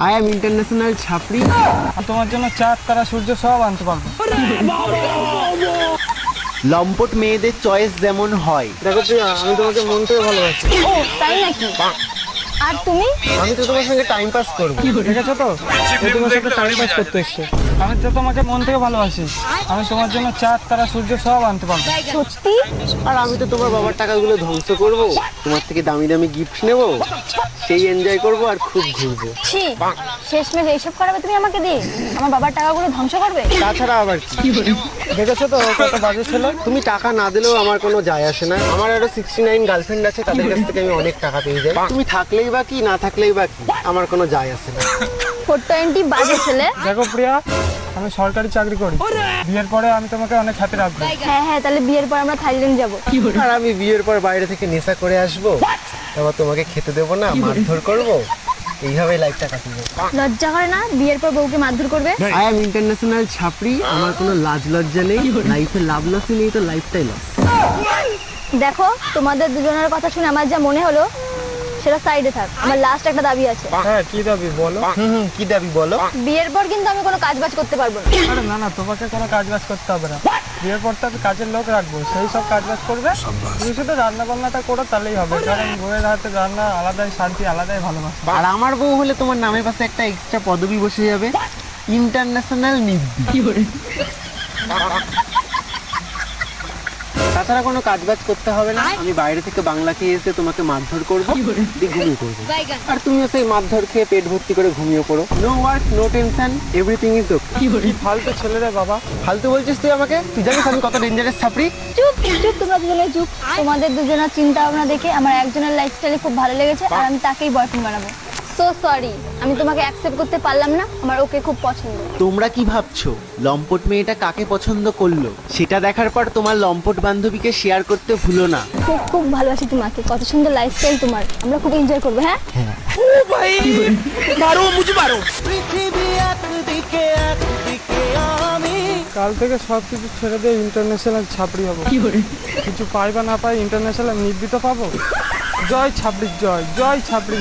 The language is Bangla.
I am international ছাপড়ি। তোমার জন্য চাঁদ তারা সূর্য সব আনতে পারবো। লম্পট মেয়েদের চয়েস যেমন হয়। দেখো প্রিয়া, আমি তোমাকে মন থেকে ভালোবাসি। ও তাই নাকি? আর তুমি? আমি তো তোমার সঙ্গে টাইম পাস করবো। দেখেছো তো, ও তোমার সাথে টাইম পাস করতে এসছে। আমি তো তোমাকে মন থেকে ভালোবাসি। আমি তোমার জন্য চাঁদ তারা সূর্য সব আনতে পারবো। সত্যি? আর আমি তো তোমার বাবার টাকাগুলো ধ্বংস করব, তোমার থেকে দামি দামি গিফট নেব, সেই এনজয় করব আর খুব ঘুরবো। ছি, শেষমেশ এইসব করাবে তুমি আমাকে দিয়ে? আমার বাবার টাকাগুলো ধ্বংস করবে? তাছাড়া আবার কি? দেখেছো তো ও কত বাজে ছিল। তুমি টাকা না দিলেও আমার কোনো যায় আসে না। আমার আরো 69 গার্লফ্রেন্ড আছে, তাদের কাছ থেকে আমি অনেক টাকা পেয়ে যাই। তুমি থাকলেই বা কি, না থাকলেই বা কি, আমার কোনো যায় আসে না। 420 বাজে ছেলে। দেখো প্রিয়া, আমি সরকারি চাকরি করি। বিয়ের পরে আমি তোমাকে অনেক হাতে রাখবো। হ্যাঁ হ্যাঁ, তাহলে বিয়ের পর আমরা থাইল্যান্ড যাব। আর আমি বিয়ের পর বাইরে থেকে নেশা করে আসবো, তারপর তোমাকে খেতে দেবো না, মারধর করবো, এইভাবে লাইফটা কাটিয়ে যাবে। লজ্জা করে না বিয়ের পর বউকে মারধর করবে? আই এম ইন্টারন্যাশনাল ছাপড়ি, আমার কোনো লাজ লজ্জা নেই। লাইফে লাভ লসই নেই তো লাইফটাই লস। দেখো, তোমাদের দুজনের কথা শুনে আমার যা মনে হলো সেটা সাইডে থাক। আমার লাস্ট একটা দাবি আছে। হ্যাঁ, কি দাবি বলো? কি দাবি বলো? বিয়ের পর কিন্তু আমি কোনো কাজ বাজ করতে পারবো না। আরে না না, তোমাকে কোনো কাজ বাজ করতে হবে না। বিয়ের পর তো আমি কাজের লোক রাখবো, সেই সব কাজ বাজ করবে। তুমি শুধু রান্না বান্নাটা করো, তাহলেই হবে। কারণ বউয়ের হাতে রান্না আলাদাই শান্তি, আলাদাই ভালোবাসা। আর আমার বউ হলে তোমার নামের পাশে একটা এক্সট্রা পদবি বসে যাবে, ইন্টারন্যাশনাল নিব্বি। তাছাড়া কোনো কাজ বাজ করতে হবে না। আমি বাইরে থেকে বাংলা খেয়ে এসে তোমাকে মারধর করবো, দিয়ে ঘুমিয়ে করবো। আর তুমিও সেই মারধর খেয়ে পেট ভর্তি করে ঘুমিয়ে পড়ো। No work, no tension, everything is okay. কি ফালতু ছেলে রে বাবা। ফালতু বলছিস তুই আমাকে? তুই জানিস আমি কত ডেঞ্জারাস ছাপড়ি? চুপ চুপ, তোমরা দুজনে চুপ। তোমাদের দুজনের চিন্তা ভাবনা দেখে আমার একজনের লাইফস্টাইলে খুব ভালো লেগেছে, আর আমি তাকেই বয়ফ্রেন্ড বানাবো। সো সরি, আমি তোমাকে অ্যাকসেপ্ট করতে পারলাম না। আমার ওকে খুব পছন্দ। তোমরা কি ভাবছো লম্পট মেয়েটা কাকে পছন্দ করলো? সেটা দেখার পর তোমার লম্পট বান্ধবীকে শেয়ার করতে ভুলো না। খুব খুব ভালোবাসি তোমাকে, কত সুন্দর লাইফস্টাইল তোমার। আমরা খুব এনজয় করবো। হ্যাঁ কাল থেকে সবকিছু ছেড়ে দিয়ে ইন্টারন্যাশনাল ছাপড়ি হবো। কিছু পাই বা না পাই, ইন্টারন্যাশনাল নির্বিত পাবো। জয় ছাপড়ি, জয় জয় ছাপড়ি।